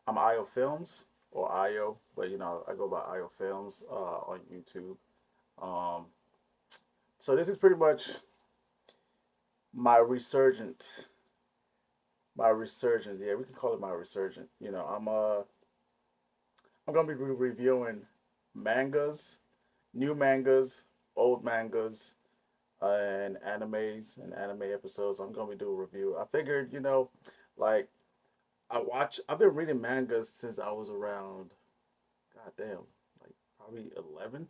I'm IO Films or IO, but I go by IO Films on YouTube. Um, so this is pretty much my resurgent, Yeah, we can call it my resurgent. I'm gonna be reviewing mangas, new mangas, old mangas, and animes and anime episodes. I'm gonna be doing a review. I figured, like I've been reading mangas since I was around, goddamn, like probably 11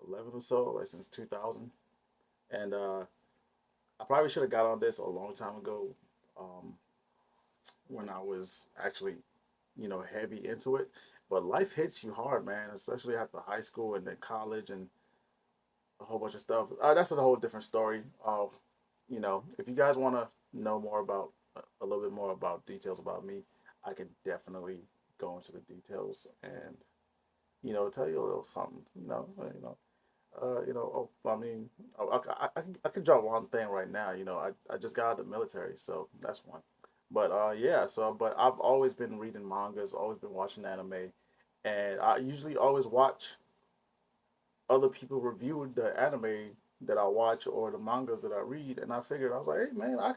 or so, like since 2000. And I probably should have got on this a long time ago, um, when I was actually, heavy into it. But life hits you hard, man, especially after high school and then college and a whole bunch of stuff. That's a whole different story. If you guys want to know more about a little bit more about details about me, I could definitely go into the details and tell you a little something. I mean, I can drop one thing right now. I just got out of the military, so that's one. But yeah, but I've always been reading mangas, always been watching anime, and I usually always watch other people review the anime that I watch or the mangas that I read, and I figured I was like, hey man, I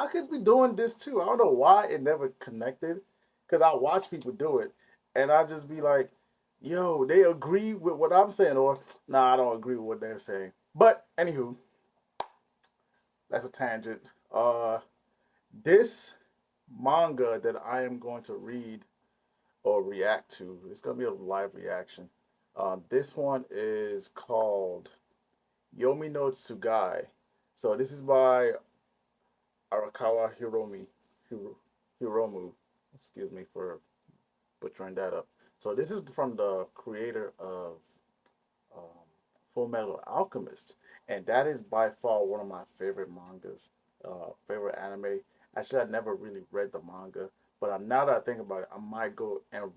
could be doing this too. I don't know why it never connected, because I watch people do it, and I just be like, yo, they agree with what I'm saying, or nah, I don't agree with what they're saying. But anywho, that's a tangent. This manga that I am going to read or react to, it's gonna be a live reaction. This one is called Yomi no Tsugai. So this is by Arakawa Hiromu. Excuse me for butchering that up. So this is from the creator of um, Full Metal Alchemist, and that is by far one of my favorite mangas, favorite anime. Actually, I never really read the manga, but now that I think about it, I might go and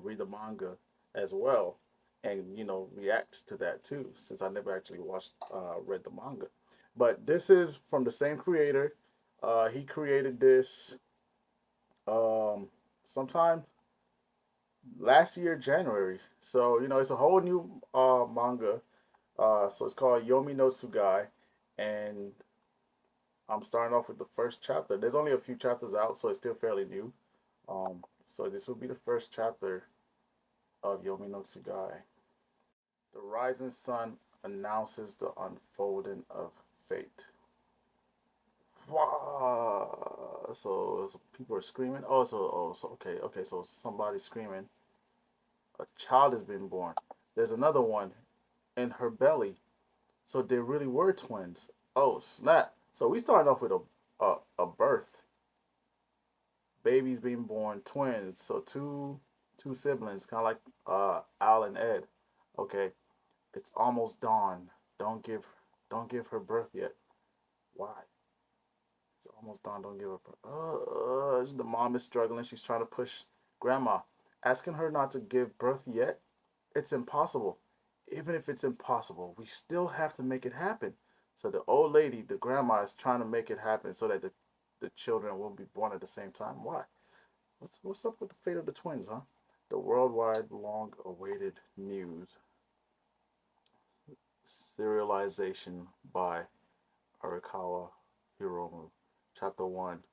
read the manga as well, and react to that too, since I never actually read the manga. But this is from the same creator. He created this um, sometime last year January. So it's a whole new manga. So it's called Yomi no Tsugai, and I'm starting off with the first chapter. There's only a few chapters out, so it's still fairly new. So this will be the first chapter of Yomi no Tsugai. The rising sun announces the unfolding of fate. Wow. So people are screaming. So okay. So somebody's screaming. A child has been born. There's another one in her belly. So they really were twins. Oh snap! So we started off with a birth, babies being born, twins. So two siblings, kind of like Al and Ed. Okay, it's almost dawn. Don't give her birth yet. Why? It's almost dawn. Don't give her birth. The mom is struggling. She's trying to push grandma, asking her not to give birth yet. It's impossible. Even if it's impossible, we still have to make it happen. So the old lady, the grandma, is trying to make it happen so that the children will be born at the same time. Why? What's up with the fate of the twins, huh? The worldwide long awaited news. Serialization by Arakawa Hiromu. Chapter 1.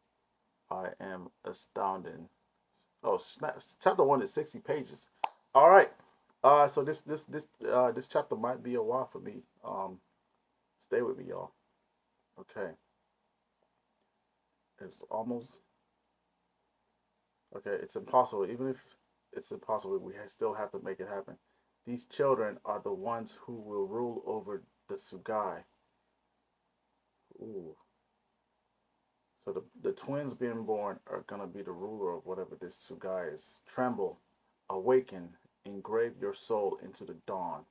I am astounding. Oh, snap. Chapter 1 is 60 pages. All right. So this chapter might be a while for me. Stay with me, y'all. Okay. It's almost okay. It's impossible. Even if it's impossible, we still have to make it happen. These children are the ones who will rule over the Tsugai. Ooh. So the twins being born are gonna be the ruler of whatever this Tsugai is. Tremble, awaken, engrave your soul into the dawn.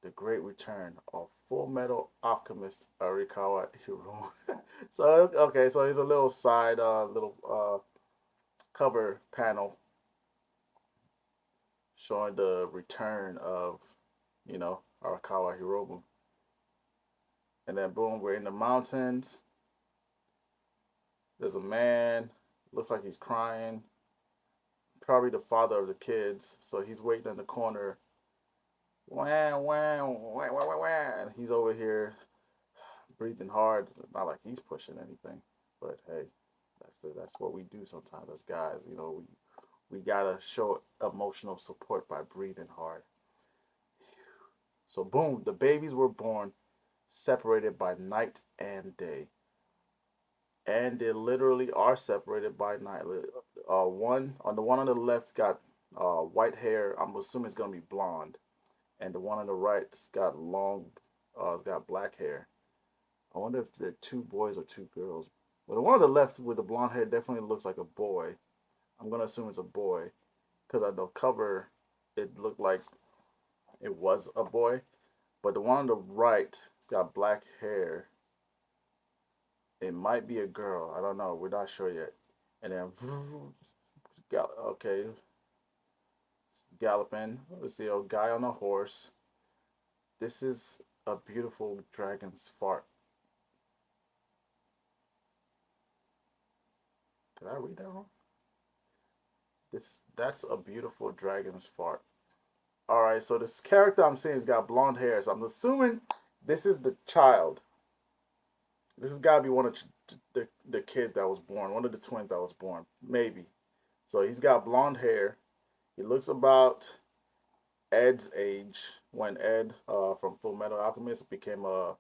The Great Return of Full Metal Alchemist Arikawa Hiromu. So okay, so here's a little side, little cover panel showing the return of, Arakawa Hiromu. And then boom, we're in the mountains. There's a man. Looks like he's crying. probably the father of the kids. So he's waiting in the corner. Wham, wham, wham, wham, wham, wham. He's over here breathing hard. Not like he's pushing anything, but hey, that's what we do sometimes as guys. You know, we gotta show emotional support by breathing hard. So boom, the babies were born separated by night and day, and they literally are separated by night. One on the one on the left got white hair. I'm assuming it's gonna be blonde, and the one on the right's got long, it's got black hair. I wonder if they're two boys or two girls. But the one on the left with the blonde hair definitely looks like a boy. I'm gonna assume it's a boy because on the cover it looked like it was a boy. But the one on the right, it's got black hair. It might be a girl. I don't know. We're not sure yet. And then, okay, galloping. Let's see a guy on a horse. This is a beautiful dragon's fart. Did I read that wrong? That's a beautiful dragon's fart. All right, so this character I'm seeing has got blonde hair, so I'm assuming this is the child. This has got to be one of the kids that was born, one of the twins that was born, maybe. So he's got blonde hair. He looks about Ed's age when Ed from Full Metal Alchemist became the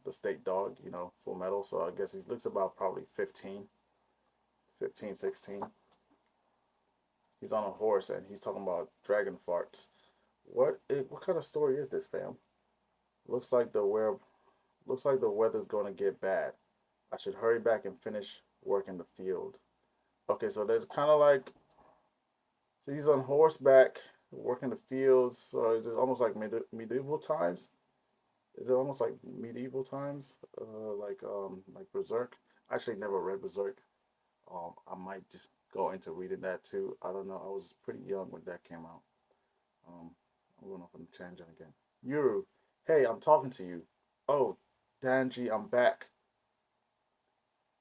state dog, you know, Full Metal. So I guess he looks about probably 15, 16. He's on a horse and he's talking about dragon farts. What kind of story is this, fam? Looks like the weather's gonna get bad. I should hurry back and finish work in the field. Okay, so there's kind of like so he's on horseback working the fields. So it's almost like medieval times. Is it almost like medieval times? Like Berserk. I actually never read Berserk. I might just go into reading that too. I don't know. I was pretty young when that came out. Um, I'm going off on a tangent again. Yoru, hey, I'm talking to you. Oh, Danji, I'm back.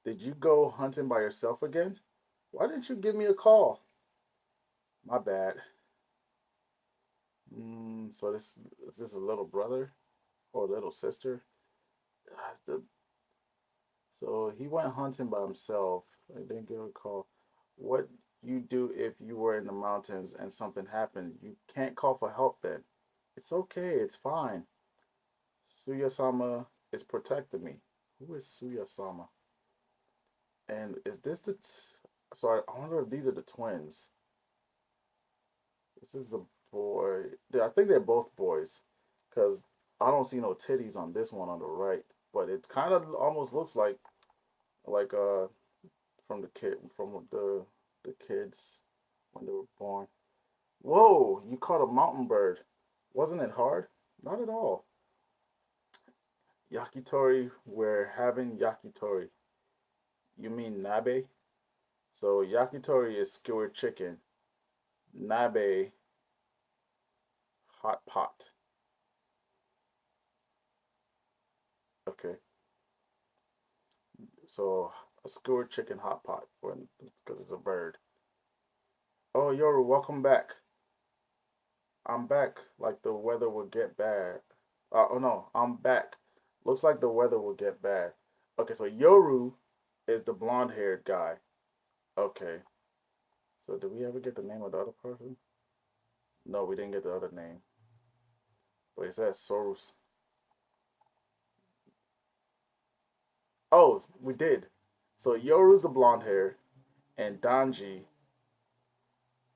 Did you go hunting by yourself again? Why didn't you give me a call? My bad. So this is this a little brother or a little sister? The So he went hunting by himself and didn't get a call. What you do if you were in the mountains and something happened? You can't call for help then. It's okay, it's fine. Suya-sama is protecting me. Who is Suya-sama? And is this sorry, I wonder if these are the twins. This is the boy. I think they're both boys. Because I don't see no titties on this one on the right. But it kind of almost looks like from the kids when they were born. Whoa, you caught a mountain bird. Wasn't it hard? Not at all. Yakitori, we're having yakitori. You mean nabe? So yakitori is skewered chicken. Nabe, hot pot. Okay, so a skewered chicken hot pot when because it's a bird. Oh, Yoru, welcome back. I'm back. Like the weather will get bad. Oh no, I'm back. Looks like the weather will get bad. Okay, so Yoru is the blonde haired guy. Okay. So did we ever get the name of the other person? No, we didn't get the other name. But it says Soros. Oh, we did. So Yoru's the blonde hair, and Danji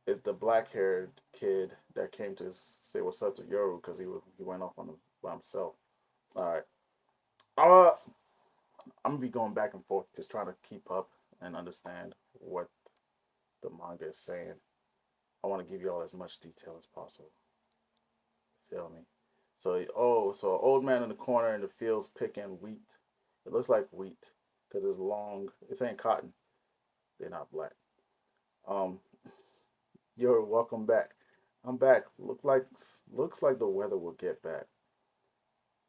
is the black haired kid that came to say what's up to Yoru because he went off by himself. All right. Uh, I'm gonna be going back and forth, just trying to keep up and understand what the manga is saying. I want to give you all as much detail as possible. Feel me? So old man in the corner in the fields picking wheat. It looks like wheat because it's long. It's ain't cotton. They're not black. Um, you're welcome back. I'm back. Looks like the weather will get bad.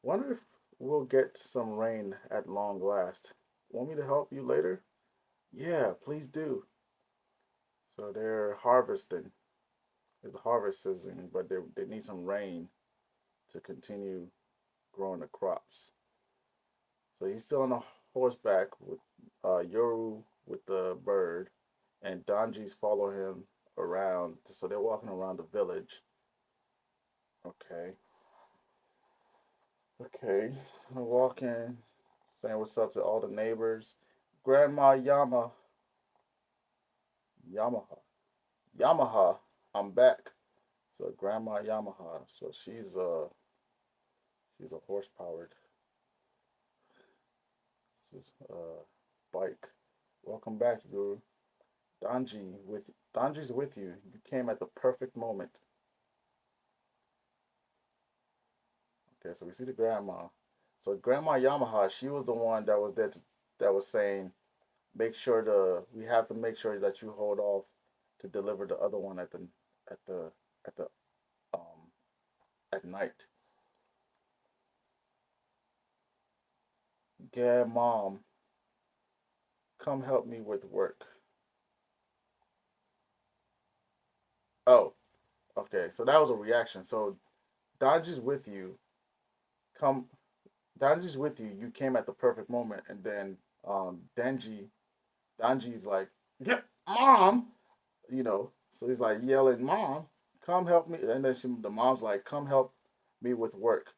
Wonder if we'll get some rain at long last. Want me to help you later? Yeah, please do. So they're harvesting. It's harvest season, but they need some rain to continue growing the crops. So he's still on a horseback with Yoru with the bird, and Danji's follow him around. So they're walking around the village. Okay, okay. So walking, saying what's up to all the neighbors. Grandma Yamaha, Yamaha, I'm back. So Grandma Yamaha. So she's a horse powered bike. Welcome back, Yoru. Danji's with you. You came at the perfect moment. Okay, so we see the grandma. So Grandma Yamaha, she was the one that was there that was saying, make sure we have to make sure that you hold off to deliver the other one at the at the um at night. Yeah, mom, come help me with work. Oh, okay. So that was a reaction. So Danji's with you. Come, Danji's with you. You came at the perfect moment, and then Danji's like, yeah, mom, So he's like yelling, "Mom, come help me!" And then the mom's like, "Come help me with work."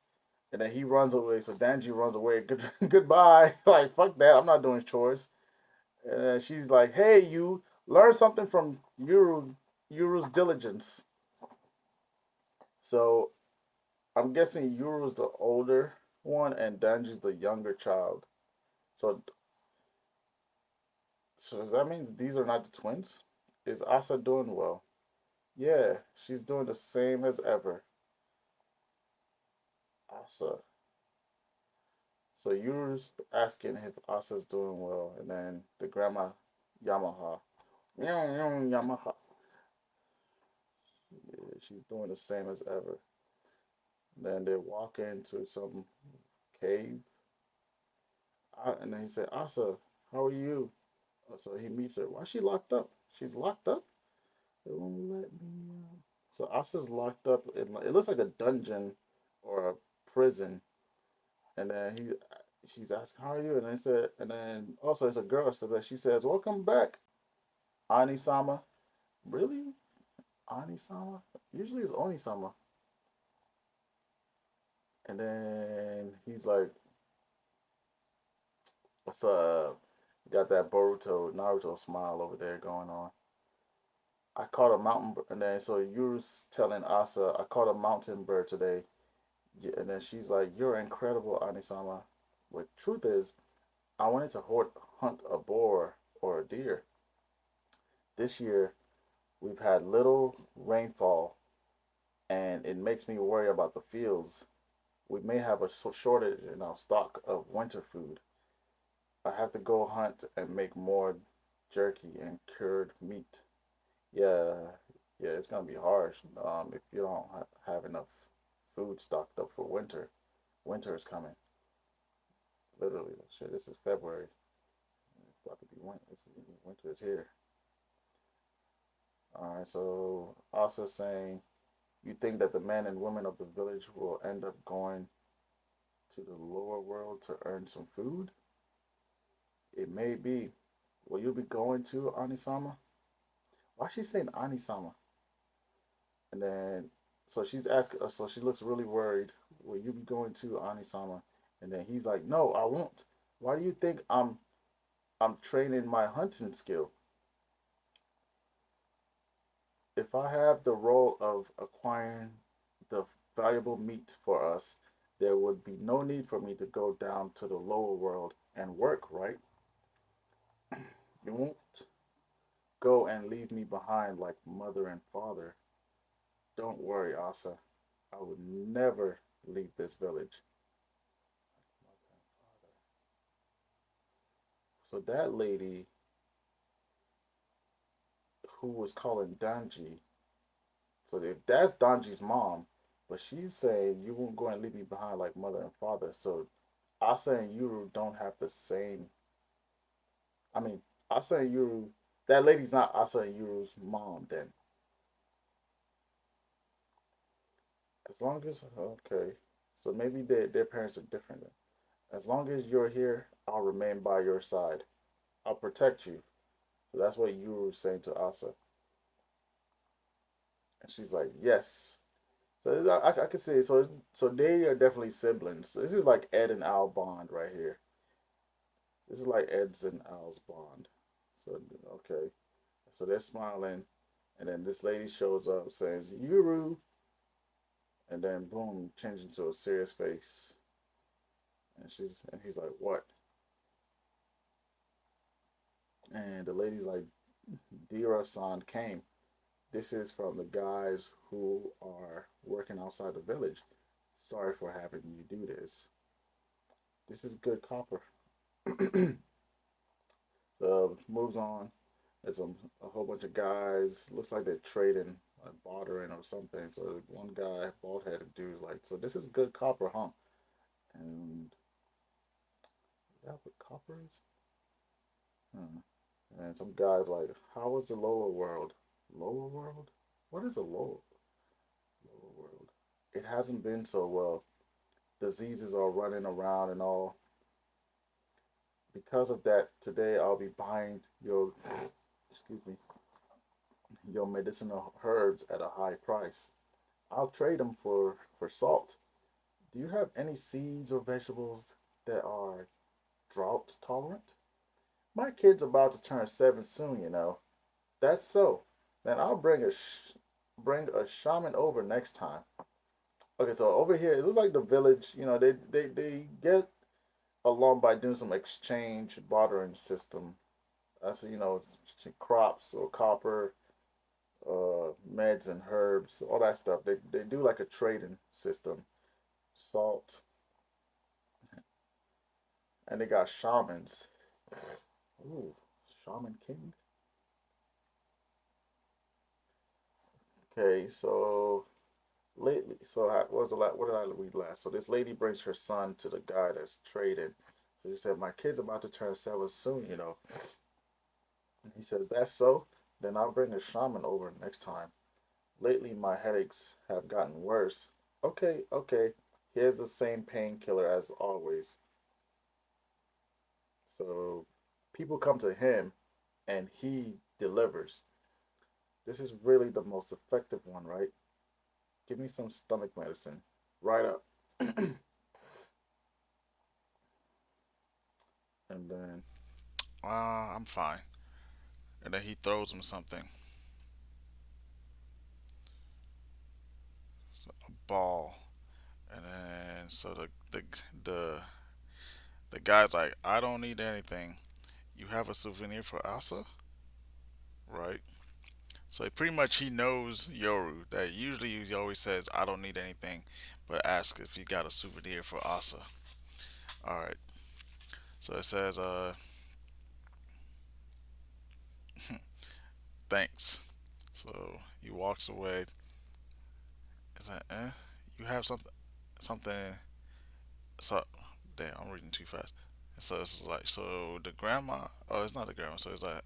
And then he runs away. So Danji runs away. Goodbye. Like fuck that. I'm not doing chores. And then she's like, "Hey, you learn something from Yuru's diligence." So I'm guessing Yuru's the older one and Danji's the younger child. So so does that mean these are not the twins? Is Asa doing well? Yeah, she's doing the same as ever. Asa. So Yuru's asking if Asa's doing well, and then the grandma Yamaha, Yamaha, yeah, she's doing the same as ever. Then they walk into some cave, and then he said, "Asa, how are you?" So he meets her. Why is she locked up? She's locked up. They won't let me. So Asa's locked up. It looks like a dungeon or a prison. And then she's asking, "How are you?" And they said, and then also it's a girl. So that she says, "Welcome back, Anisama." Really? Anisama? Usually it's Onisama. And then he's like, what's up? Got that Naruto smile over there going on. I caught a and then so you're telling Asa, I caught a mountain bird today. Yeah, and then she's like, you're incredible, Anisama. But truth is, I wanted to hunt a boar or a deer. This year, we've had little rainfall, and it makes me worry about the fields. We may have a shortage in our stock of winter food. I have to go hunt and make more jerky and cured meat. Yeah, yeah, it's gonna be harsh. If you don't have enough food stocked up for winter. Winter is coming. Literally, shit. This is February. It's about to be winter. Winter is here. All right. So also saying, you think that the men and women of the village will end up going to the lower world to earn some food? It may be. Will you be going to Anisama? Why is she saying Anisama? And then, so she's asking, so she looks really worried. Will you be going to Anisama? And then he's like, no, I won't. Why do you think I'm training my hunting skill? If I have the role of acquiring the valuable meat for us, there would be no need for me to go down to the lower world and work, right? You won't go and leave me behind like mother and father. Don't worry, Asa. I would never leave this village. So that lady who was calling Danji, so if that's Danji's mom, but she's saying you won't go and leave me behind like mother and father. So Asa and Yuru don't have the same. I mean, Asa and Yuru. That lady's not Asa and Yuru's mom. Then, as long as okay, so maybe their parents are different. Then. As long as you're here, I'll remain by your side. I'll protect you. So that's what Yuru's saying to Asa, and she's like, yes. So I can say so they are definitely siblings. So this is like Ed and Al bond right here. This is like Ed's and Al's bond. So okay, so they're smiling, and then this lady shows up, says Yuru, and then boom, changes into a serious face, and he's like, what? And the lady's like, Dira-san came. This is from the guys who are working outside the village. Sorry for having you do this. This is good copper. So moves on. There's a whole bunch of guys. Looks like they're trading, like bartering or something. So one guy, bald headed dude's like, so this is good copper, huh? And is that what copper is? Hmm. And some guys like, how was the lower world? Lower world? What is a lower world? It hasn't been so well. Diseases are running around and all. Because of that, today I'll be buying your, excuse me, your medicinal herbs at a high price. I'll trade them for salt. Do you have any seeds or vegetables that are drought tolerant? My kid's about to turn 7 soon, you know. That's so. Then I'll bring a shaman over next time. Okay, so over here it looks like the village. You know, they get along by doing some exchange bartering system. So you know, crops or copper, meds and herbs, all that stuff. They do like a trading system. Salt, and they got shamans. Ooh, shaman king. Okay, so lately, so what was the what did I read last? So this lady brings her son to the guy that's trading. So she said, "My kid's about to turn 7 soon, you know." And he says, "That's so. Then I'll bring a shaman over next time. Lately, my headaches have gotten worse." Okay, okay. Here's the same painkiller as always. So people come to him, and he delivers. This is really the most effective one, right? Give me some stomach medicine. Right up. And then I'm fine. And then he throws him something, a ball, and then so the guy's like, I don't need anything. You have a souvenir for Asa, right? So pretty much he knows Yoru. That usually he always says, I don't need anything, but ask if he got a souvenir for Asa. All right. So it says, thanks. So he walks away. Is that You have something. So damn, I'm reading too fast. So it's like so the grandma. Oh, it's not the grandma. So it's like,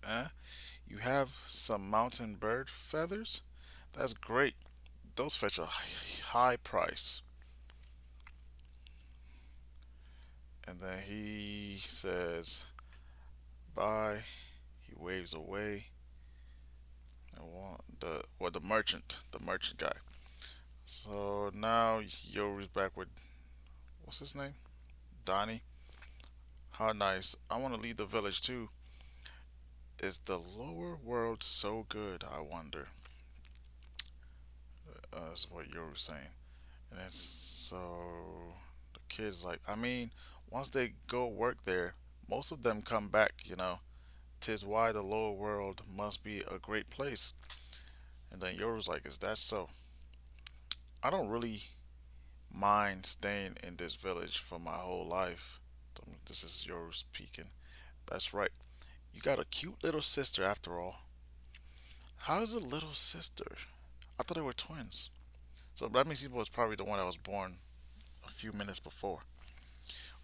you have some mountain bird feathers. That's great. Those fetch a high price. And then he says bye. He waves away. And the merchant guy. So now Yoru's back with what's his name? Donnie. How nice. I want to leave the village too. Is the lower world so good? I wonder. Is what Yoru's saying. And it's so the kids like. I mean, once they go work there, most of them come back. Tis why the lower world must be a great place. And then Yoru's like, is that so? I don't really mind staying in this village for my whole life. This is Yoru speaking. That's right. You got a cute little sister after all. How's a little sister? I thought they were twins. So that means he was probably the one that was born a few minutes before.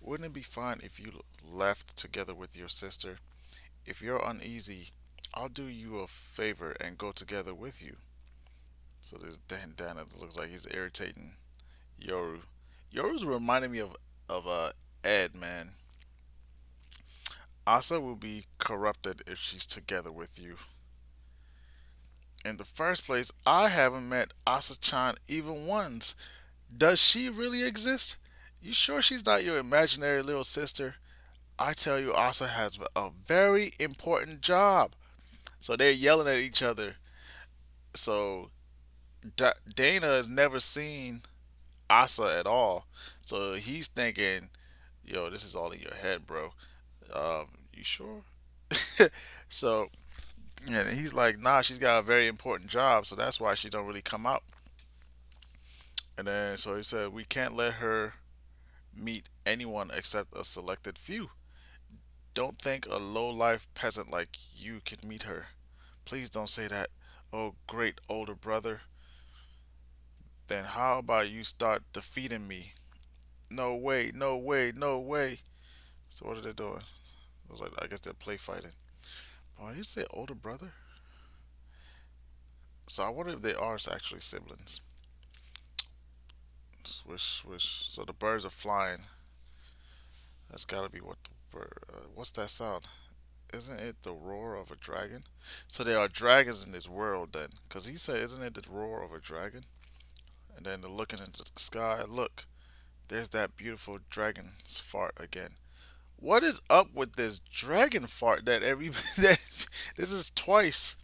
Wouldn't it be fine if you left together with your sister? If you're uneasy, I'll do you a favor and go together with you. So this Dan looks like he's irritating Yoru. Yoru's reminding me of Ed, man. Asa will be corrupted if she's together with you. In the first place, I haven't met Asa-chan even once. Does she really exist? You sure she's not your imaginary little sister? I tell you, Asa has a very important job. So they're yelling at each other. So Dana has never seen Asa at all. So he's thinking, yo, this is all in your head, bro. You sure? So, yeah, he's like, nah, she's got a very important job, so that's why she don't really come out. And then, so he said, we can't let her meet anyone except a selected few. Don't think a low-life peasant like you can meet her. Please don't say that. Oh, great older brother. Then how about you start defeating me? No way, no way, no way. So what are they doing? I was like, I guess they're play fighting. Why you say older brother? So I wonder if they are actually siblings. Swish, swish. So the birds are flying. That's gotta be what the bird. What's that sound? Isn't it the roar of a dragon? So there are dragons in this world then, because he said, isn't it the roar of a dragon? And then they're looking into the sky. Look, there's that beautiful dragon's fart again. What is up with this dragon fart that every that this is twice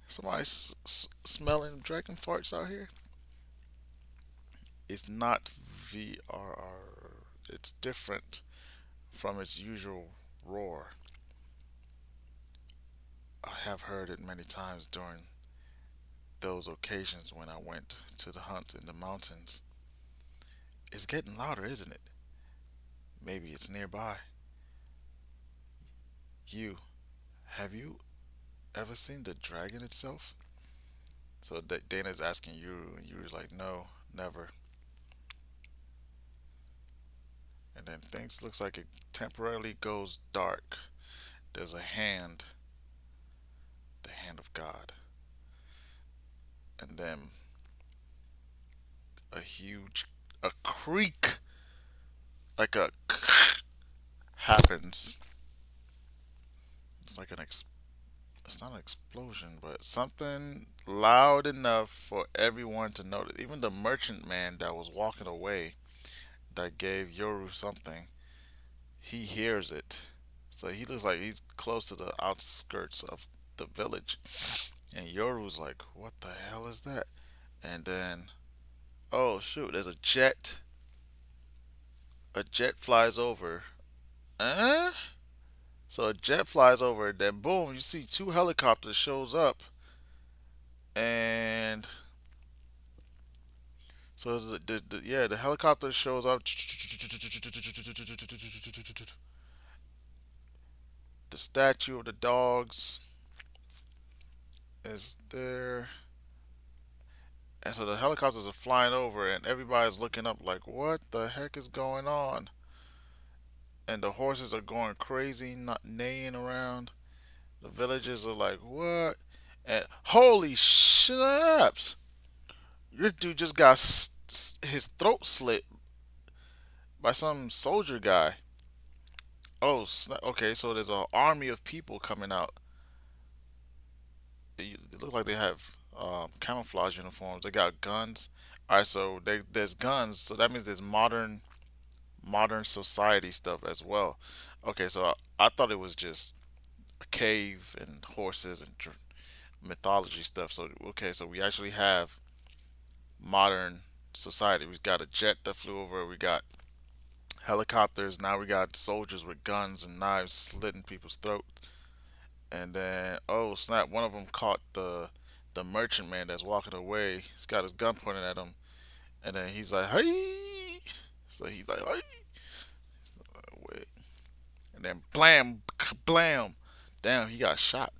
somebody smelling dragon farts out here? It's not VRR. It's different from its usual roar. I have heard it many times during those occasions when I went to the hunt in the mountains. It's getting louder, isn't it? Maybe it's nearby. You, have you ever seen the dragon itself? So Dana's asking you, and you're like, no, never. And then things looks like it temporarily goes dark. There's a hand, the hand of God, and then a huge, a creak, like a happens. It's like it's not an explosion, but something loud enough for everyone to notice. Even the merchant man that was walking away, that gave Yoru something, he hears it. So he looks like he's close to the outskirts of the village. And Yoru's like, what the hell is that? And then, oh shoot, there's a jet. A jet flies over. Uh? So a jet flies over, then boom, you see two helicopters shows up, and so yeah, the helicopter shows up. The statue of the dogs is there, and so the helicopters are flying over, and everybody's looking up like, what the heck is going on? And the horses are going crazy, not neighing around. The villagers are like, what? And holy snaps! This dude just got his throat slit by some soldier guy. Oh, okay. So there's an army of people coming out. They look like they have camouflage uniforms. They got guns. All right, so there's guns. So that means there's modern society stuff as well. Okay, so I thought it was just a cave and horses and mythology stuff. So okay, so we actually have modern society. We've got a jet that flew over. We got helicopters. Now we got soldiers with guns and knives slitting people's throat. And then, oh snap! One of them caught the merchant man that's walking away. He's got his gun pointed at him, and then he's like, "Hey!" So he's like, "Hey!" Wait. And then blam, blam. Damn, he got shot.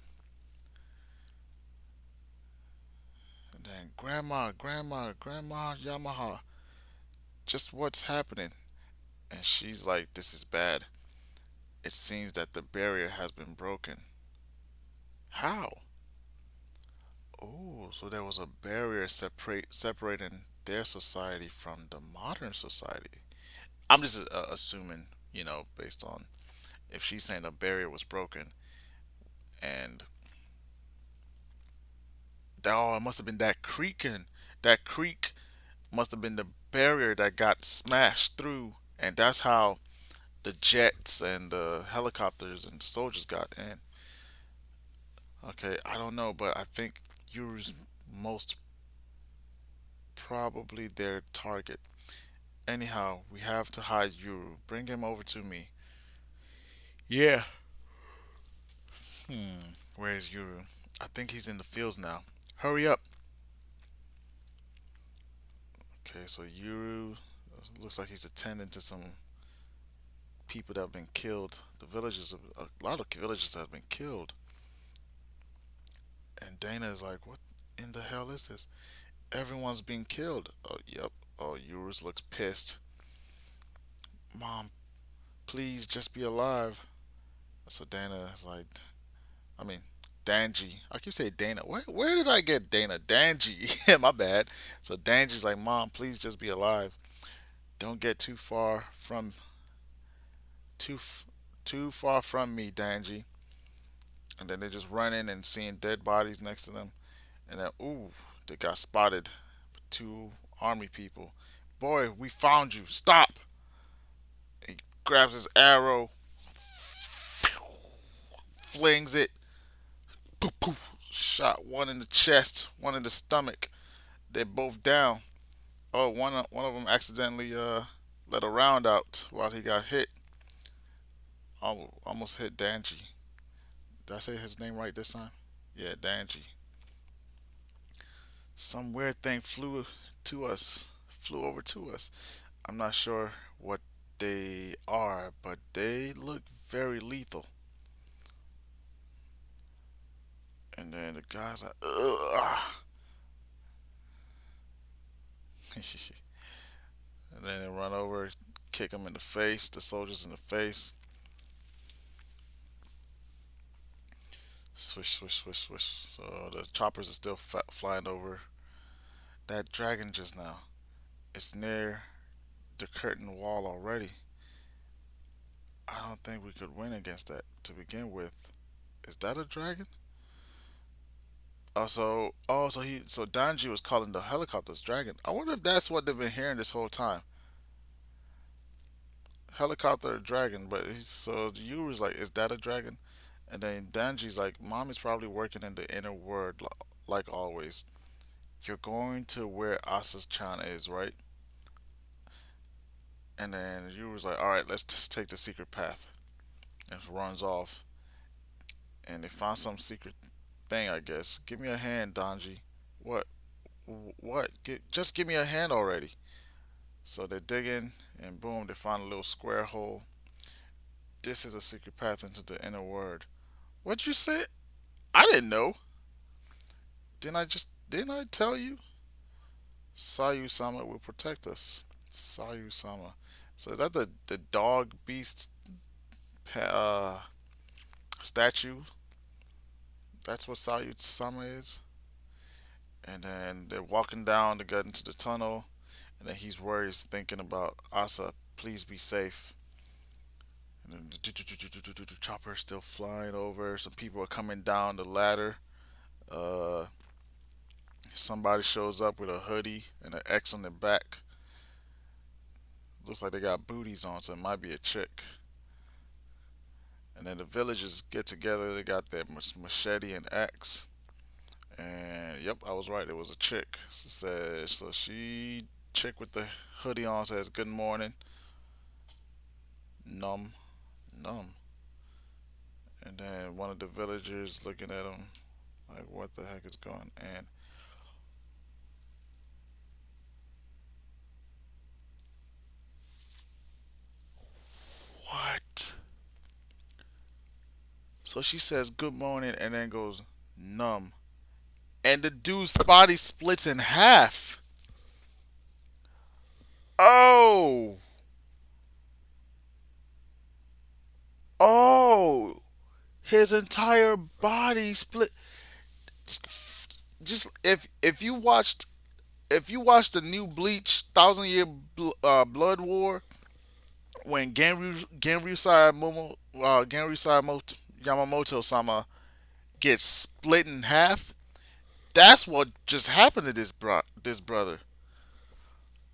And then grandma, Yamaha. Just what's happening? And she's like, "This is bad. It seems that the barrier has been broken." How? Oh, so there was a barrier separating their society from the modern society. I'm just assuming, based on if she's saying a barrier was broken, and oh, it must have been that creaking. That creak must have been the barrier that got smashed through, and that's how the jets and the helicopters and the soldiers got in. Okay, I don't know, but I think Yuru's most probably their target. Anyhow, we have to hide Yuru. Bring him over to me. Yeah. Where is Yuru? I think he's in the fields now. Hurry up. Okay, so Yuru looks like he's attending to some people that have been killed. A lot of villagers have been killed. And Dana is like, what in the hell is this? Everyone's being killed. Oh, yep. Oh, Eurus looks pissed. Mom, please just be alive. So Dana is like, I mean, Danji. I keep saying Dana. Where did I get Dana? Danji. My bad. So Danji's like, Mom, please just be alive. Don't get too too far from me, Danji. And then they're just running and seeing dead bodies next to them. And then, ooh, they got spotted. Two army people. Boy, we found you. Stop. He grabs his arrow, flings it, poof, poof, shot one in the chest, one in the stomach. They're both down. Oh, one of them accidentally let a round out while he got hit. Almost hit Danji. Did I say his name right this time? Yeah, Danji. Some weird thing flew over to us. I'm not sure what they are, but they look very lethal. And then the guy's like, ugh. And then they run over, kick him in the face, the soldiers in the face. Swish, swish, swish, swish. So the choppers are still flying over that dragon just now. It's near the curtain wall already. I don't think we could win against that to begin with. Is that a dragon? So Danji was calling the helicopters dragon. I wonder if that's what they've been hearing this whole time. Helicopter dragon, but so the Yuru's like, is that a dragon? And then Danji's like, Mom is probably working in the inner world, like always. You're going to where Asa's Chan is, right? And then Yuru's like, all right, let's just take the secret path. And runs off. And they found some secret thing, I guess. Give me a hand, Danji. What? What? Just give me a hand already. So they're digging, and boom, they find a little square hole. This is a secret path into the inner world. What'd you say? I didn't know. Didn't I tell you? Sayu Sama will protect us. Sayu Sama. So is that the dog beast statue? That's what Sayu Sama is. And then they're walking down to get into the tunnel, and then he's worried, he's thinking about Asa. Please be safe. And then the chopper is still flying over. Some people are coming down the ladder. Uh, Somebody shows up with a hoodie and an X on their back. Looks like they got booties on, so it might be a chick. And then the villagers get together. They got their machete and axe. And yep, I was right. It was a chick. So she chick with the hoodie on says good morning. Num, num. And then one of the villagers looking at him like, what the heck is going? And what? So she says good morning and then goes numb. And the dude's body splits in half. Oh, oh, His entire body split. Just if you watched the new Bleach Thousand Year Blood War when Yamamoto Sama gets split in half, that's what just happened to this brother.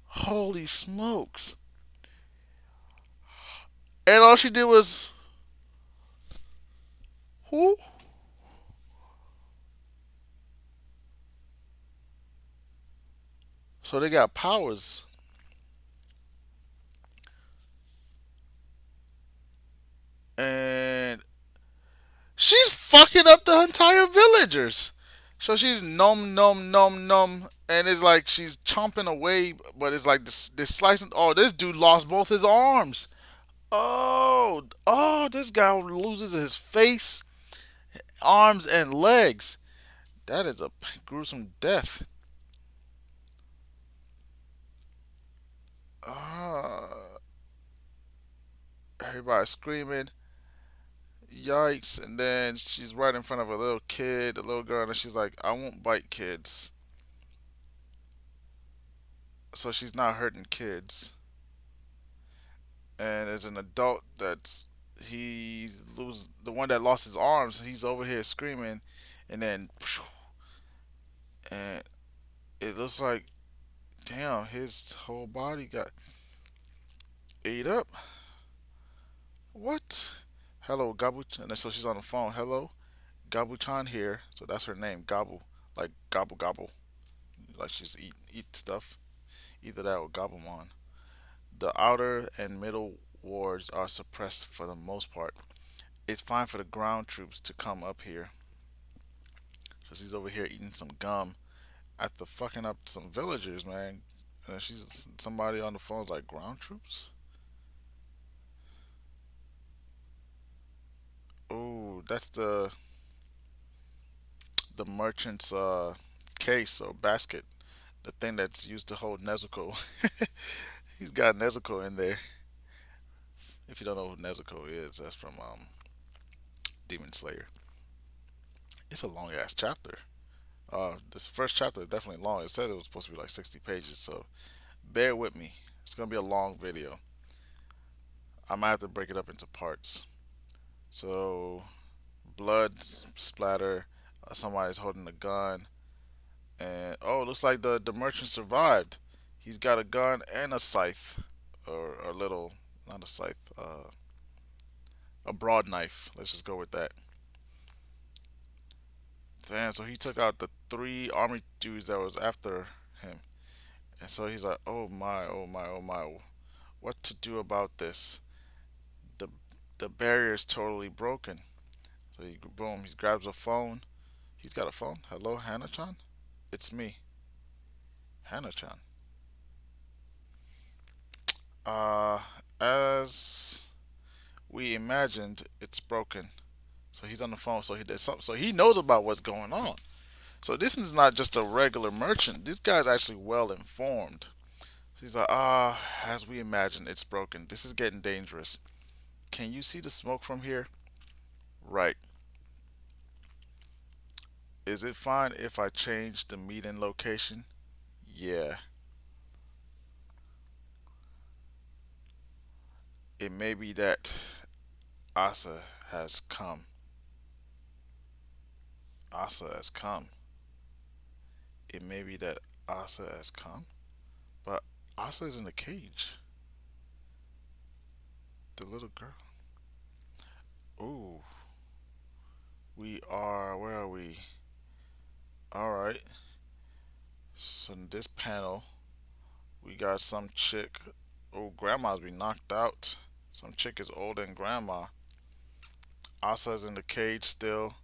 Holy smokes! And all she did was who? So they got powers, and she's fucking up the entire villagers. So she's numb, and it's like she's chomping away, but it's like this slicing. Oh, this dude lost both his arms. Oh, this guy loses his face, arms, and legs. That is a gruesome death. Uh, Everybody screaming, yikes! And then she's right in front of a little kid, a little girl, and she's like, "I won't bite kids." So she's not hurting kids. And as an adult, he's lose the one that lost his arms. He's over here screaming, and then and it looks like damn, his whole body got ate up. What? Hello, Gabu. And then so she's on the phone. Hello, Gabu-chan here. So that's her name, Gabu, like gobble gobble, like she's eat stuff. Either that or Gabumon. The outer and middle wards are suppressed for the most part. It's fine for the ground troops to come up here because he's over here eating some gum after fucking up some villagers, man. And then she's somebody on the phone's like ground troops. Oh, that's the merchant's case or basket, the thing that's used to hold Nezuko. He's got Nezuko in there. If you don't know who Nezuko is, that's from Demon Slayer. It's a long ass chapter. This first chapter is definitely long. It said it was supposed to be like 60 pages, so bear with me. It's gonna be a long video. I might have to break it up into parts. So, blood splatter. Somebody's holding a gun, and oh, it looks like the merchant survived. He's got a gun and a scythe, or a little, not a scythe, a broad knife. Let's just go with that. Damn, so he took out the three army dudes that was after him, and so he's like, oh my, oh my, oh my, what to do about this? The the barrier is totally broken. So he boom, he grabs a phone. He's got a phone. Hello, Hannah-chan. It's me, Hannah-chan. Uh, as we imagined, it's broken. So he's on the phone. So he did something. So he knows about what's going on. So this is not just a regular merchant. This guy's actually well informed. So he's like, as we imagined, it's broken. This is getting dangerous. Can you see the smoke from here? Right. Is it fine if I change the meeting location? Yeah. It may be that Asa has come. Asa has come. It may be that Asa has come. But Asa is in the cage. The little girl. Ooh. We are. Where are we? Alright. So in this panel, we got some chick. Oh, grandma's been knocked out. Some chick is older than grandma. Asa's in the cage still.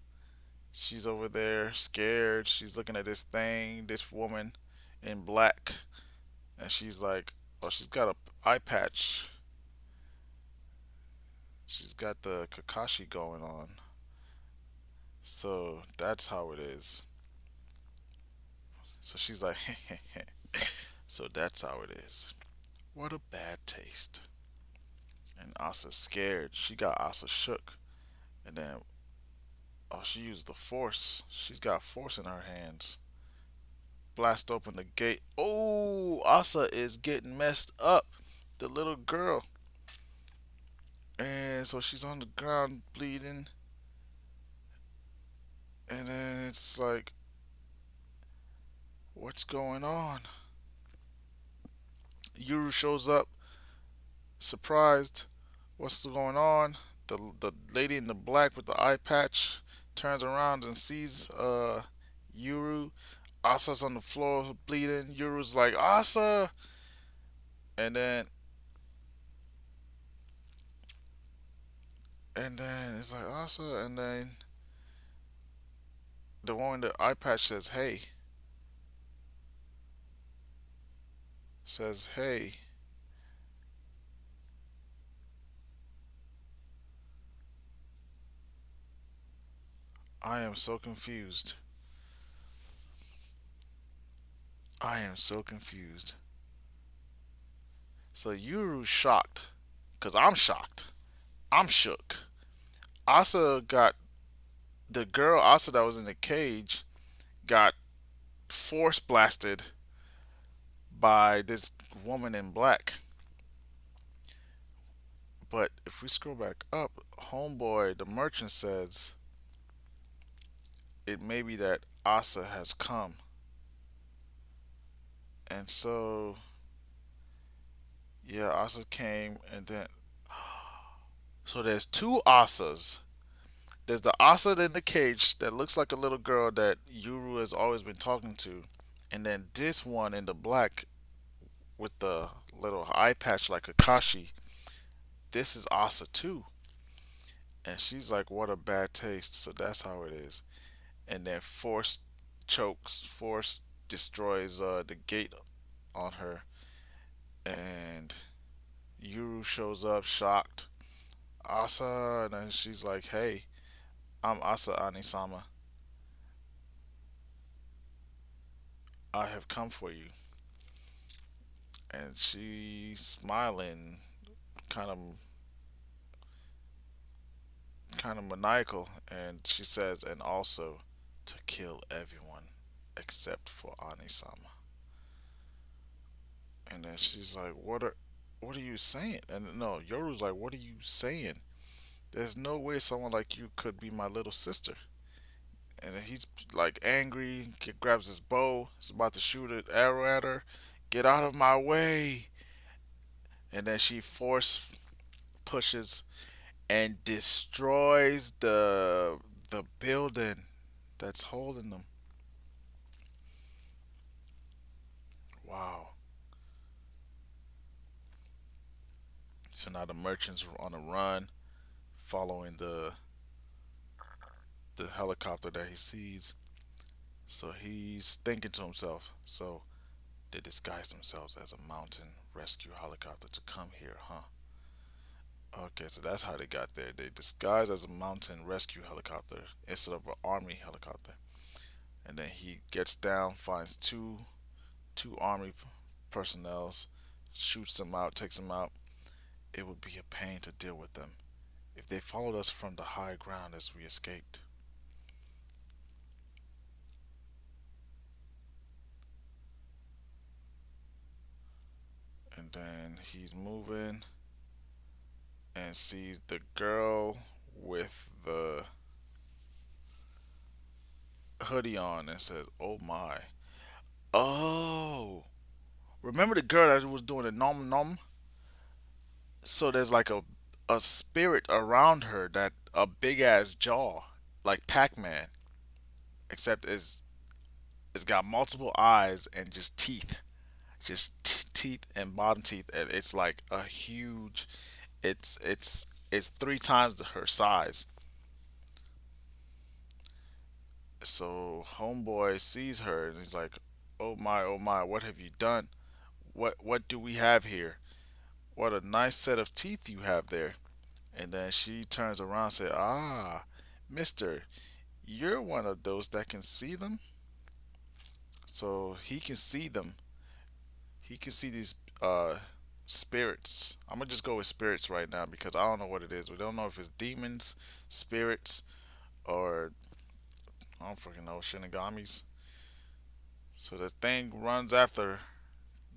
She's over there scared. She's looking at this thing, this woman in black. And she's like, oh, she's got a eye patch. She's got the Kakashi going on. So that's how it is. So she's like, so that's how it is. What a bad taste. And Asa's scared. She got Asa shook. And then Oh, she used the force. She's got force in her hands. Blast open the gate. Oh, Asa is getting messed up. The little girl. And so she's on the ground bleeding. And then it's like, what's going on? Yuru shows up, surprised. What's going on? The lady in the black with the eye patch turns around and sees Yuru. Asa's on the floor bleeding. Yuru's like, Asa! And then it's like Asa, and then the one with the eye patch says, hey, I am so confused. I am so confused. So Yuru's shocked, cause I'm shocked. I'm shook. Asa got the girl Asa that was in the cage got force blasted by this woman in black. But if we scroll back up, homeboy, the merchant says it may be that Asa has come. And so, yeah, Asa came, and then so there's two Asas. There's the Asa in the cage that looks like a little girl that Yuru has always been talking to, and then this one in the black with the little eye patch like Akashi. This is Asa too, and she's like, "What a bad taste." So that's how it is. And then Force chokes, Force destroys the gate on her, and Yuru shows up shocked. Asa, and then she's like, "Hey, I'm Asa Anisama. I have come for you." And she's smiling, kind of maniacal, and she says, "And also to kill everyone except for Anisama." And then she's like, what are you saying?" And no, Yoru's like, "What are you saying? There's no way someone like you could be my little sister." And then he's like angry, grabs his bow, is about to shoot an arrow at her. "Get out of my way!" And then she force pushes and destroys the building that's holding them. Wow. So now the merchant's on a run, following the helicopter that he sees. So he's thinking to himself, so they disguised themselves as a mountain rescue helicopter to come here, huh? Okay, so that's how they got there. They disguised as a mountain rescue helicopter instead of an army helicopter. And then he gets down, finds two army personnel, shoots them out, takes them out. It would be a pain to deal with them if they followed us from the high ground as we escaped. And then he's moving and sees the girl with the hoodie on and says, "Oh my." Oh, remember the girl that was doing the nom nom? So there's like a spirit around her that a big ass jaw, like Pac-Man, except it's got multiple eyes and just teeth, just teeth and bottom teeth, and it's like a huge. It's three times her size. So homeboy sees her and he's like, oh my, what have you done? What do we have here? What a nice set of teeth you have there." And then she turns around and says, "Ah, mister, you're one of those that can see them?" So he can see them. He can see these spirits. I'm gonna just go with spirits right now because I don't know what it is. We don't know if it's demons, spirits, or I don't fucking know, Shinigamis. So the thing runs after,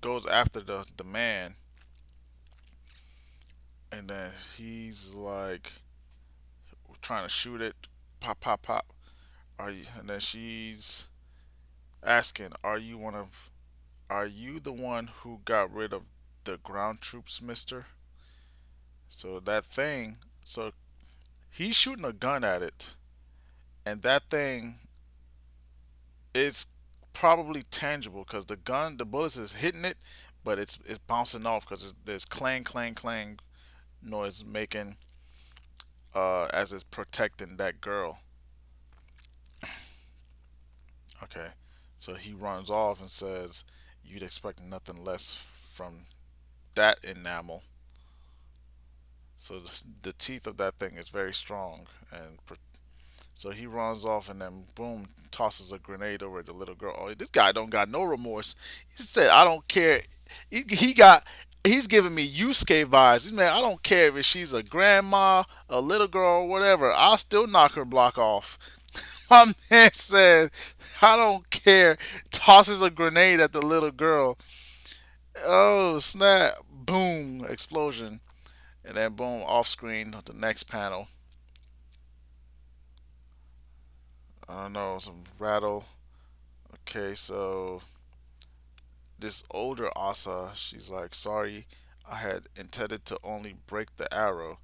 goes after the man, and then he's like trying to shoot it, pop, pop, pop. Are you? And then she's asking, Are you the one who got rid of the ground troops, Mister? So that thing, so he's shooting a gun at it, and that thing is probably tangible because the bullets is hitting it, but it's bouncing off because there's clang, clang, clang noise making as it's protecting that girl. Okay, so he runs off and says, "You'd expect nothing less from that enamel." So the teeth of that thing is very strong, and so he runs off and then boom, tosses a grenade over at the little girl. Oh, this guy don't got no remorse. He said, "I don't care." He got. He's giving me Yusuke vibes. Man, I don't care if she's a grandma, a little girl, or whatever. I'll still knock her block off. My man says, "I don't care." Tosses a grenade at the little girl. Oh snap! Boom! Explosion. And then boom, off screen, the next panel. I don't know, some rattle. Okay, so this older Asa, she's like, sorry, I had intended to only break the arrow,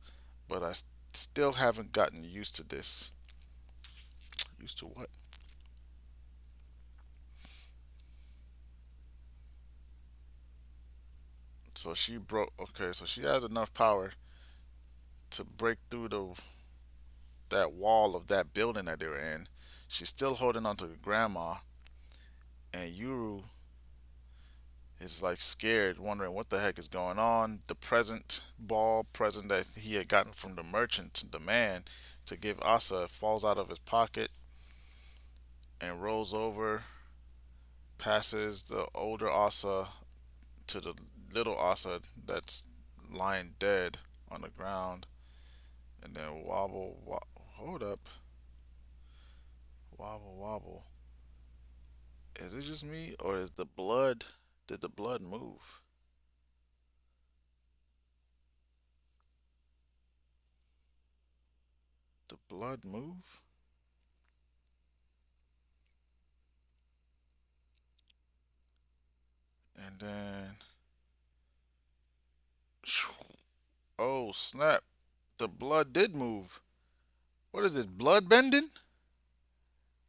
but still haven't gotten used to this. Used to what? So she broke. Okay, so she has enough power to break through that wall of that building that they were in. She's still holding on to the grandma, and Yuru is like scared, wondering what the heck is going on. The present that he had gotten from the merchant, the man, to give Asa falls out of his pocket and rolls over, passes the older Asa to the little Asa that's lying dead on the ground, and then hold up, wobble, wobble. Is it just me, or is the blood? Did the blood move? The blood move, and then oh snap! The blood did move. What is it? Blood bending?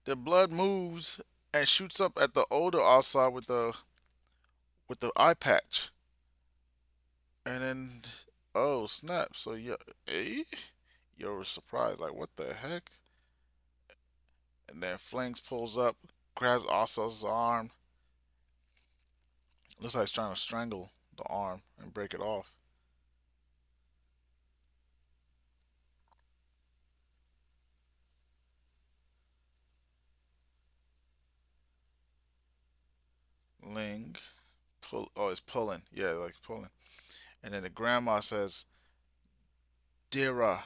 The blood moves and shoots up at the older Asa with the eye patch, and then oh snap! So yeah, eh? You're surprised, like what the heck? And then Flanks pulls up, grabs Asa's arm. Looks like he's trying to strangle the arm and break it off. Ling pull. Oh, it's pulling. Yeah, like pulling. And then the grandma says, "Dira,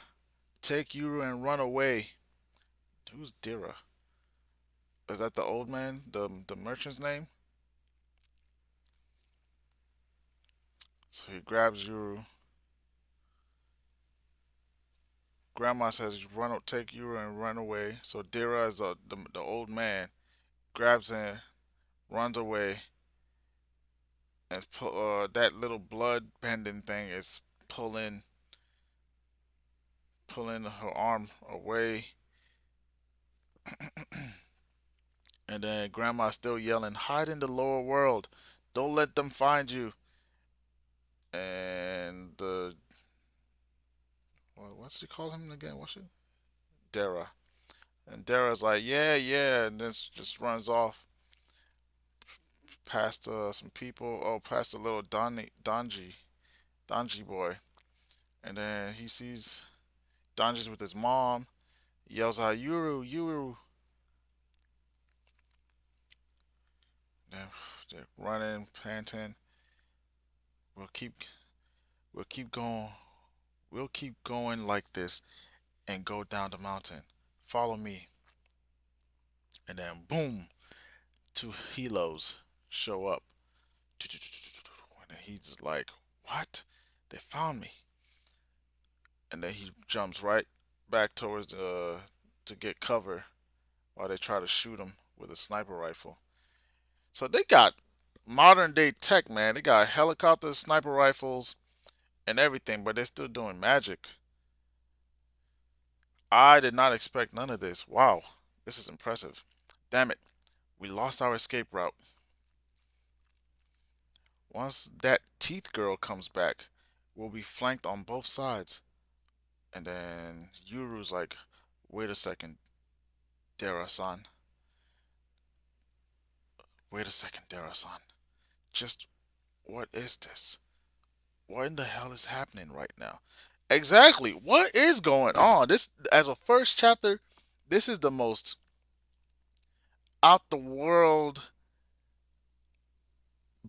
take Yuru and run away." Who's Dira? Is that the old man, the merchant's name? So he grabs Yuru. Grandma says, "Run, take Yuru and run away." So Dira is the old man, grabs him, runs away, and that little blood bending thing is pulling her arm away. And then Grandma's still yelling, "Hide in the lower world! Don't let them find you!" And what's she call him again? What's it? Dara. And Dara's like, "Yeah, yeah," and then just runs off past some people. Oh, past the little Donji boy. And then he sees Donji's with his mom. Yells out, "Yuru, Yuru!" Then they're running, panting. We'll keep, we'll keep going, we'll keep going like this and go down the mountain. follow me. And then boom, two helos show up. And he's like, what? They found me. And then he jumps right back towards the to get cover while they try to shoot him with a sniper rifle. So they got modern day tech, man. They got helicopters, sniper rifles, and everything, but they're still doing magic. I did not expect none of this. Wow, this is impressive. Damn it, we lost our escape route. Once that teeth girl comes back, we'll be flanked on both sides. And then Yuru's like, wait a second, Dara-san. Wait a second, Dara-san. Just what is this? What in the hell is happening right now? Exactly. What is going on? This, as a first chapter, this is the most out the world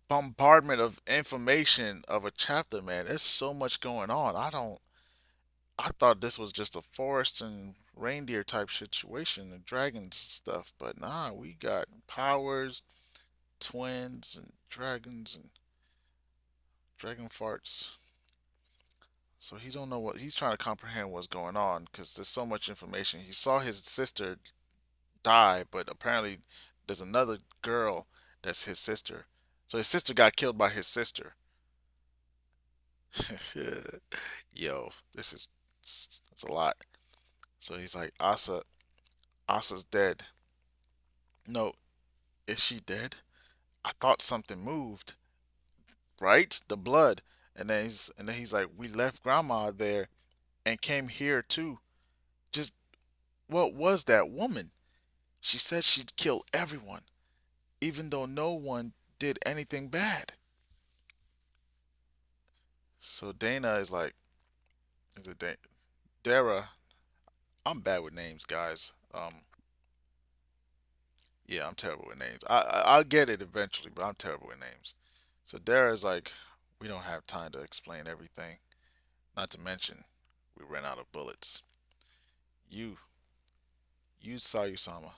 bombardment of information of a chapter, man. There's so much going on. I thought this was just a forest and reindeer type situation and dragons stuff, but nah, we got powers, twins and dragons and dragon farts. So he don't know what he's trying to comprehend what's going on because there's so much information. He saw his sister die, but apparently there's another girl that's his sister. So his sister got killed by his sister. Yo, this is that's a lot. So he's like, Asa's dead. No, is she dead? I thought something moved, right? The blood. And then he's like, we left grandma there and came here too. Just what was that woman? She said she'd kill everyone, even though no one did anything bad. So Dana is like, is it Dara? I'm bad with names, guys. Yeah, I'm terrible with names. I'll get it eventually, but I'm terrible with names. So Dara is like, we don't have time to explain everything. Not to mention, we ran out of bullets. You, use Sayusama.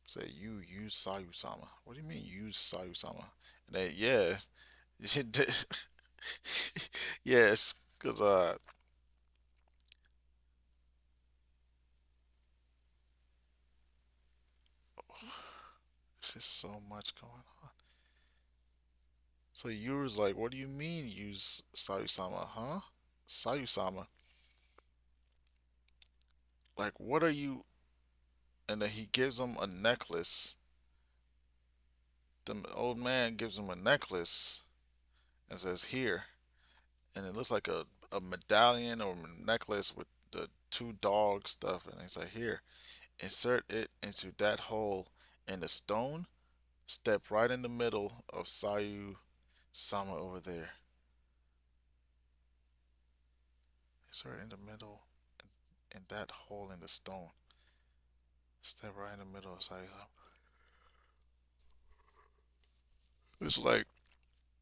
Say you use Sayusama. What do you mean use Sayusama? And they, yeah, yes, cause there's just so much going on. So you was like, what do you mean use Sayusama, huh? Sayusama, like what are you? And then he gives him a necklace. The old man gives him a necklace and says here, and it looks like a medallion or a necklace with the two dog stuff, and he's like here, insert it into that hole in the stone. Step right in the middle of Sayu Sama over there. Insert in the middle in that hole in the stone. Step right in the middle of Sayu Sama. It's like,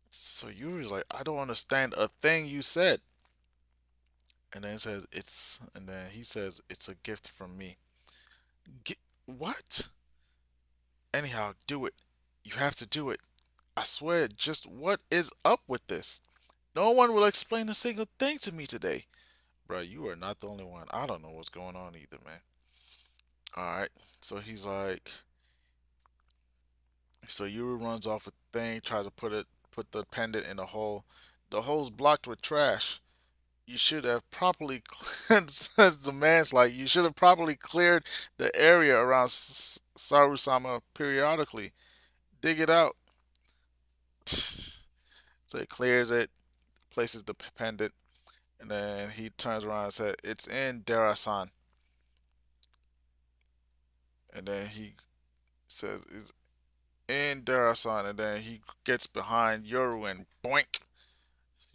so you was like, I don't understand a thing you said. And then it says and then he says it's a gift from me. What? Anyhow, do it. You have to do it. I swear, just what is up with this? No one will explain a single thing to me today. Bro, you are not the only one. I don't know what's going on either, man. Alright. So he's like, so Yuru runs off a thing, tries to put the pendant in a hole. The hole's blocked with trash. You should have properly says the man's like you should have properly cleared the area around Sarusama periodically. Dig it out. So he clears it, places the pendant, and then he turns around and said, "It's in Darasan." And then he says, "It's in Darasan." And then he gets behind Yoru and boink,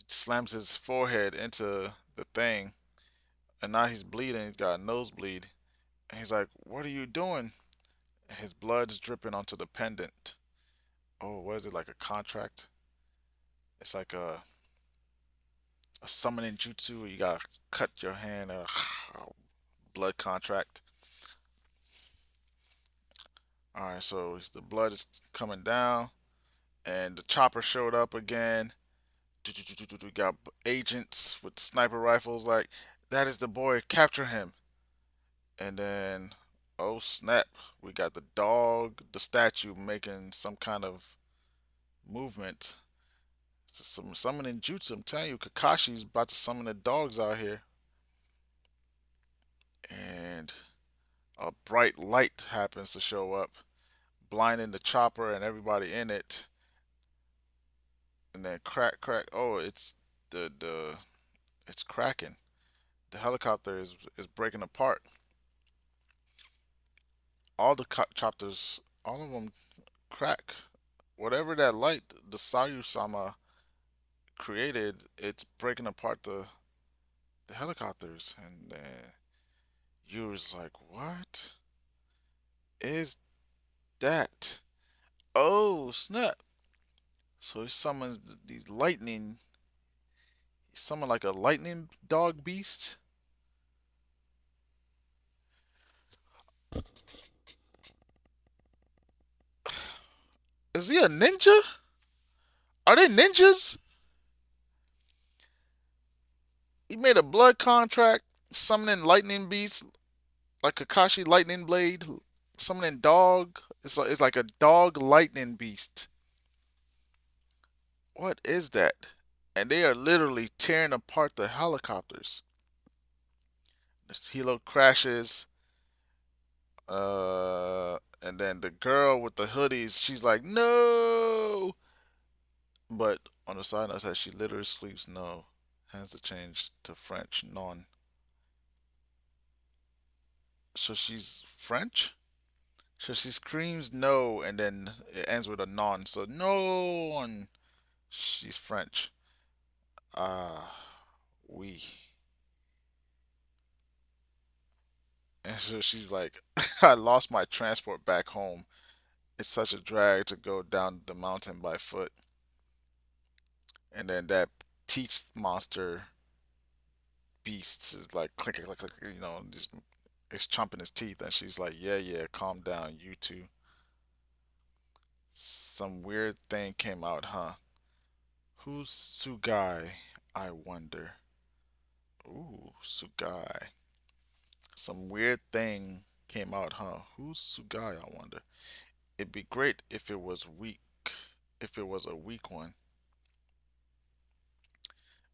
slams his forehead into the thing. And now he's bleeding. He's got a nosebleed. And he's like, "What are you doing?" And his blood's dripping onto the pendant. Oh, what is it, like a contract? It's like a a summoning jutsu. You gotta cut your hand, blood contract. All right, so the blood is coming down, and the chopper showed up again. We got agents with sniper rifles. Like that is the boy. Capture him. And then, oh snap, we got the dog, the statue making some kind of movement. Some summoning jutsu. I'm telling you, Kakashi's about to summon the dogs out here. And a bright light happens to show up, blinding the chopper and everybody in it. And then crack, crack. Oh, it's the it's cracking. The helicopter is breaking apart. All the chopters, all of them crack. Whatever that light, the Sayu-sama created, it's breaking apart the helicopters. And you was like, what is that? Oh snap! So he summons these lightning. He summoned like a lightning dog beast. Is he a ninja? Are they ninjas? He made a blood contract, summoning lightning beast like Kakashi lightning blade, summoning dog. It's like a dog lightning beast. What is that? And they are literally tearing apart the helicopters. The helo crashes. And then the girl with the hoodies, she's like, no. But on the side note, says she literally sleeps no. Has to change to French non. So she's French. So she screams no, and then it ends with a non. So no, she's French. We. And so she's like, I lost my transport back home. It's such a drag to go down the mountain by foot. And then that teeth monster beast is like click click click, just it's chomping his teeth, and she's like, yeah, yeah, calm down, you two. Some weird thing came out, huh? Who's Tsugai? I wonder. Ooh, Tsugai. Some weird thing came out, huh? Who's Tsugai? I wonder. It'd be great if it was weak. If it was a weak one.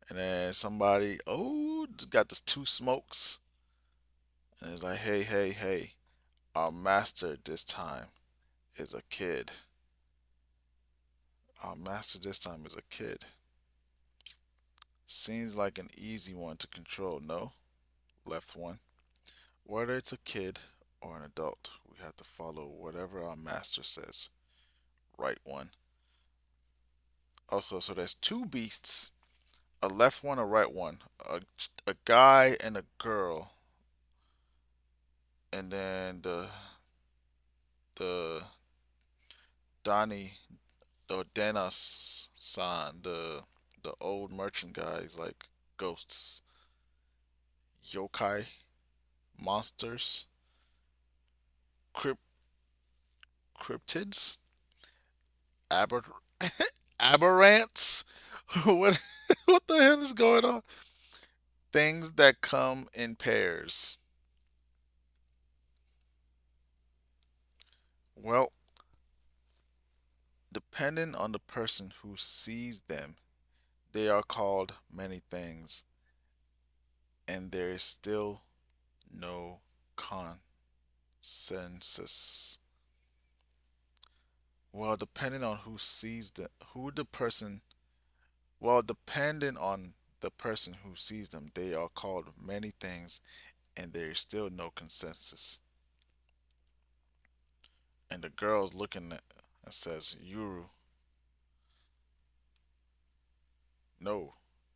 And then somebody, oh, got this two smokes. And it's like, hey, hey, hey. Our master this time is a kid. Our master this time is a kid. Seems like an easy one to control, no? Left one. Whether it's a kid or an adult, we have to follow whatever our master says. Right one. Also, so there's two beasts, a left one, a right one, a guy and a girl, and then the Donnie, the Denas san, the old merchant guys like ghosts, yokai, monsters, crypt, cryptids, aber, aberrants. what what the hell is going on? Things that come in pairs. Well, depending on the person who sees them, they are called many things, and there is still no consensus. Well, depending on who sees the who the person, well, depending on the person who sees them, they are called many things, and there is still no consensus. And the girl's looking at and says, "Yuru, no."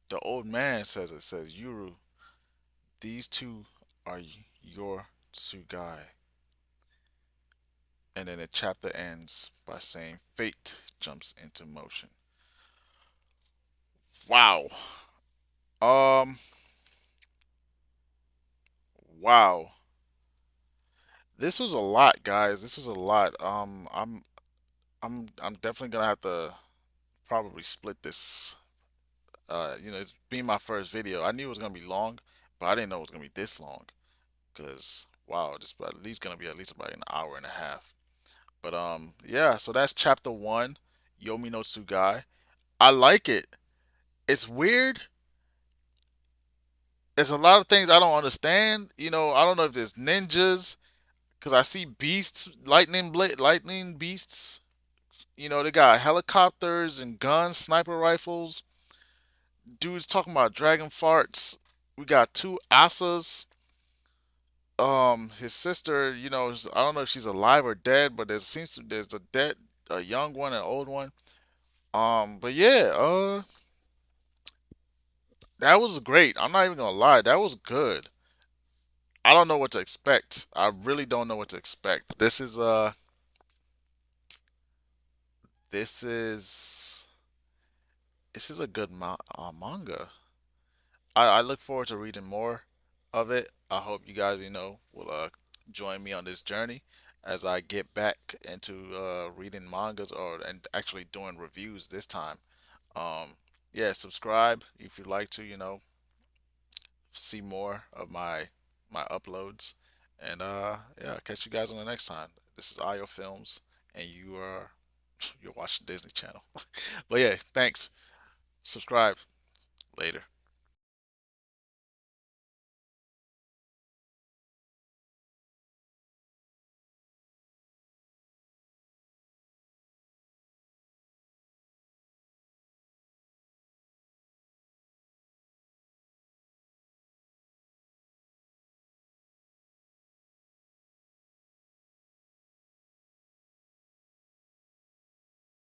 The old man says it says, "Yuru, these two are your Tsugai." And then the chapter ends by saying, "Fate jumps into motion." Wow. Um, wow. This was a lot, guys. This was a lot. I'm definitely gonna have to probably split this. It's being my first video. I knew it was gonna be long, but I didn't know it was gonna be this long. Cause wow, this at least gonna be at least about an hour and a half. But yeah. So that's chapter one, Yomi no Tsugai. I like it. It's weird. There's a lot of things I don't understand. I don't know if there's ninjas, cause I see beasts, lightning beasts. They got helicopters and guns, sniper rifles. Dude's talking about dragon farts. We got two Asas. His sister, I don't know if she's alive or dead, but there's a young one, and an old one. But yeah, that was great. I'm not even gonna lie, that was good. I don't know what to expect. I really don't know what to expect. This is this is a good manga. I look forward to reading more of it. I hope you guys, will join me on this journey as I get back into reading mangas or and actually doing reviews this time. Um, yeah, subscribe if you'd like to, see more of my uploads. And yeah, catch you guys on the next time. This is Ayo Films, and you're watching Disney Channel. But yeah, thanks. Subscribe later.